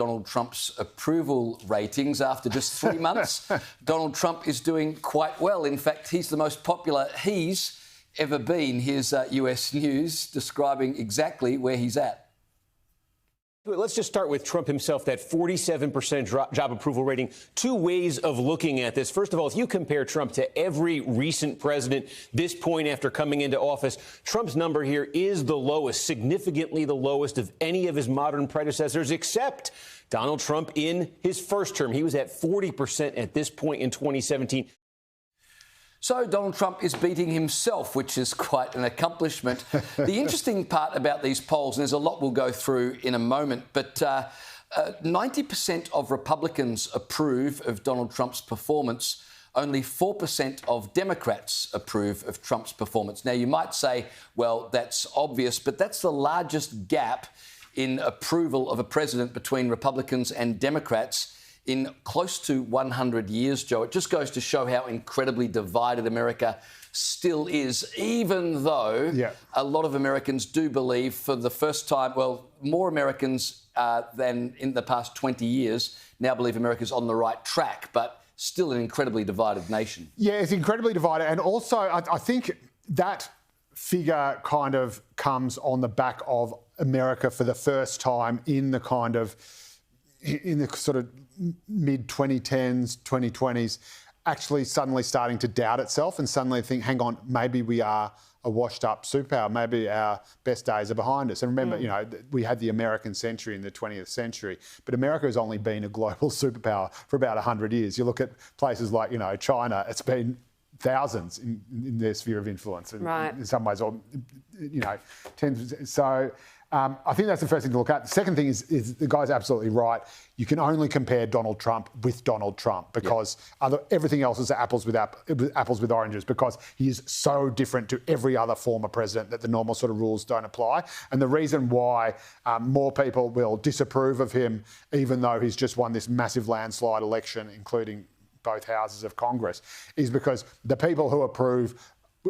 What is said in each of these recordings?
Donald Trump's approval ratings after just 3 months. Donald Trump is doing quite well. In fact, he's the most popular he's ever been. Here's US News describing exactly where he's at. Let's just start with Trump himself, that 47% job approval rating. Two ways of looking at this. First of all, if you compare Trump to every recent president, this point after coming into office, Trump's number here is the lowest, significantly the lowest of any of his modern predecessors, except Donald Trump in his first term. He was at 40% at this point in 2017. So Donald Trump is beating himself, which is quite an accomplishment. The interesting part about these polls, and there's a lot we'll go through in a moment, but 90% of Republicans approve of Donald Trump's performance. Only 4% of Democrats approve of Trump's performance. Now, you might say, well, that's obvious, but that's the largest gap in approval of a president between Republicans and Democrats in close to 100 years, Joe. It just goes to show how incredibly divided America still is, even though a lot of Americans do believe for the first time, well, more Americans than in the past 20 years now believe America's on the right track, but still an incredibly divided nation. Yeah, it's incredibly divided. And also, I think that figure kind of comes on the back of America for the first time in the sort of mid-2010s, 2020s, actually suddenly starting to doubt itself and suddenly think, hang on, maybe we are a washed-up superpower. Maybe our best days are behind us. And remember, you know, we had the American century in the 20th century, but America has only been a global superpower for about 100 years. You look at places like, you know, China, it's been thousands in their sphere of influence. Right. In some ways, or, you know, tens. So I think that's the first thing to look at. The second thing is the guy's absolutely right. You can only compare Donald Trump with Donald Trump because everything else is apples with oranges, because he is so different to every other former president that the normal sort of rules don't apply. And the reason why more people will disapprove of him, even though he's just won this massive landslide election, including both houses of Congress, is because the people who approve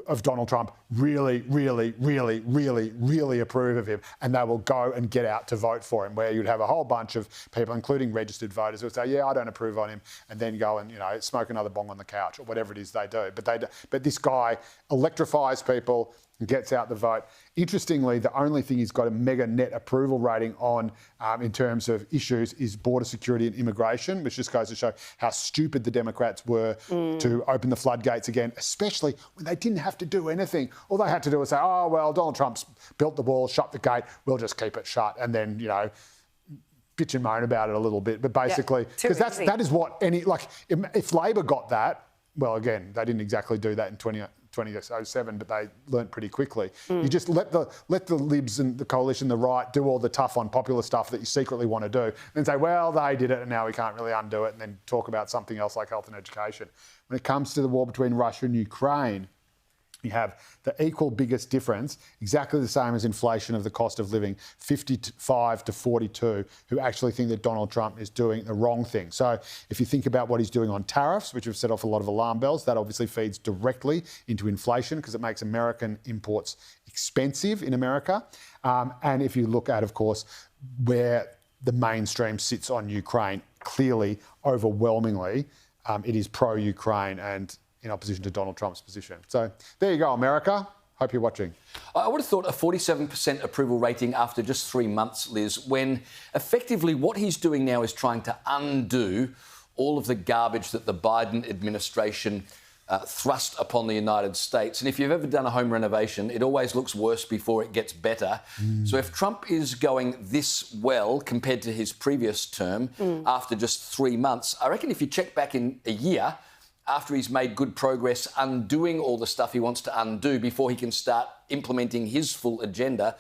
of Donald Trump really, really, really, really, really approve of him, and they will go and get out to vote for him, where you'd have a whole bunch of people, including registered voters, who would say, yeah, I don't approve on him, and then go and, you know, smoke another bong on the couch or whatever it is they do. But this guy electrifies people and gets out the vote. Interestingly, the only thing he's got a mega net approval rating on in terms of issues is border security and immigration, which just goes to show how stupid the Democrats were to open the floodgates again, especially when they didn't have to do anything. All they had to do was say, oh, well, Donald Trump's built the wall, shut the gate, we'll just keep it shut, and then, you know, bitch and moan about it a little bit. But basically, because that is what any, like, if Labor got that, well, again, they didn't exactly do that in 2007, but they learnt pretty quickly. You just let the Libs and the coalition, the right, do all the tough on popular stuff that you secretly want to do, and say, well, they did it and now we can't really undo it, and then talk about something else like health and education. When it comes to the war between Russia and Ukraine, you have the equal biggest difference, exactly the same as inflation of the cost of living, 55 to 42, who actually think that Donald Trump is doing the wrong thing. So if you think about what he's doing on tariffs, which have set off a lot of alarm bells, that obviously feeds directly into inflation because it makes American imports expensive in America. And if you look at, of course, where the mainstream sits on Ukraine, clearly, overwhelmingly, it is pro-Ukraine and in opposition to Donald Trump's position. So there you go, America. Hope you're watching. I would have thought a 47% approval rating after just 3 months, Liz, when effectively what he's doing now is trying to undo all of the garbage that the Biden administration thrust upon the United States. And if you've ever done a home renovation, it always looks worse before it gets better. So if Trump is going this well compared to his previous term after just 3 months, I reckon if you check back in a year, after he's made good progress undoing all the stuff he wants to undo before he can start implementing his full agenda,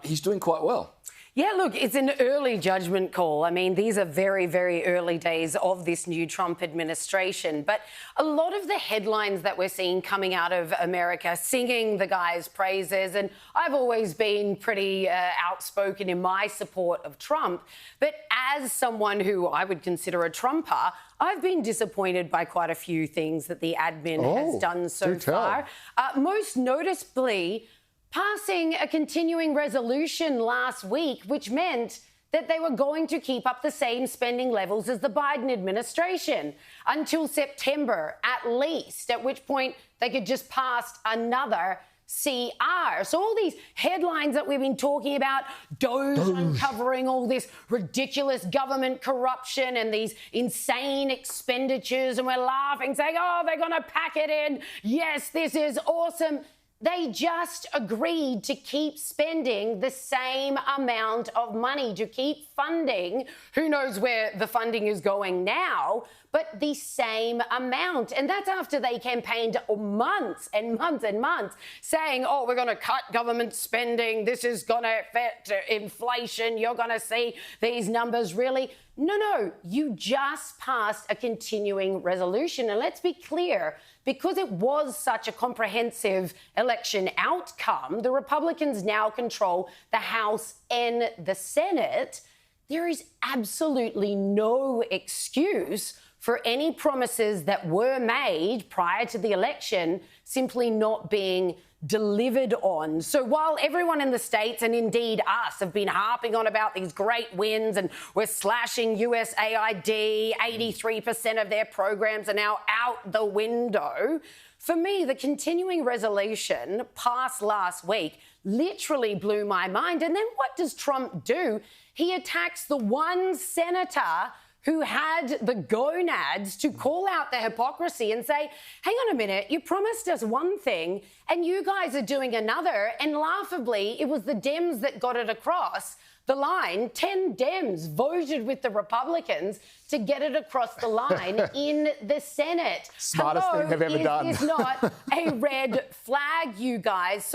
he's doing quite well. Yeah, look, it's an early judgment call. I mean, these are very, very early days of this new Trump administration. But a lot of the headlines that we're seeing coming out of America singing the guy's praises, and I've always been pretty outspoken in my support of Trump. But as someone who I would consider a Trumper, I've been disappointed by quite a few things that the admin has done so far. Most noticeably, passing a continuing resolution last week, which meant that they were going to keep up the same spending levels as the Biden administration until September at least, at which point they could just pass another CR. So all these headlines that we've been talking about, Doge uncovering all this ridiculous government corruption and these insane expenditures, and we're laughing, saying, oh, they're going to pack it in. Yes, this is awesome. They just agreed to keep spending the same amount of money, to keep funding. Who knows where the funding is going now, but the same amount. And that's after they campaigned months and months and months saying, oh, we're going to cut government spending. This is going to affect inflation. You're going to see these numbers really. No, you just passed a continuing resolution. And let's be clear, because it was such a comprehensive election outcome, the Republicans now control the House and the Senate. There is absolutely no excuse for any promises that were made prior to the election simply not being delivered on. So while everyone in the States, and indeed us, have been harping on about these great wins and we're slashing USAID, 83% of their programs are now out the window, for me, the continuing resolution passed last week literally blew my mind. And then what does Trump do? He attacks the one senator who had the gonads to call out the hypocrisy and say, hang on a minute, you promised us one thing and you guys are doing another. And laughably, it was the Dems that got it across the line. 10 Dems voted with the Republicans to get it across the line in the Senate. Smartest thing they've ever done. Is this not a red flag, you guys?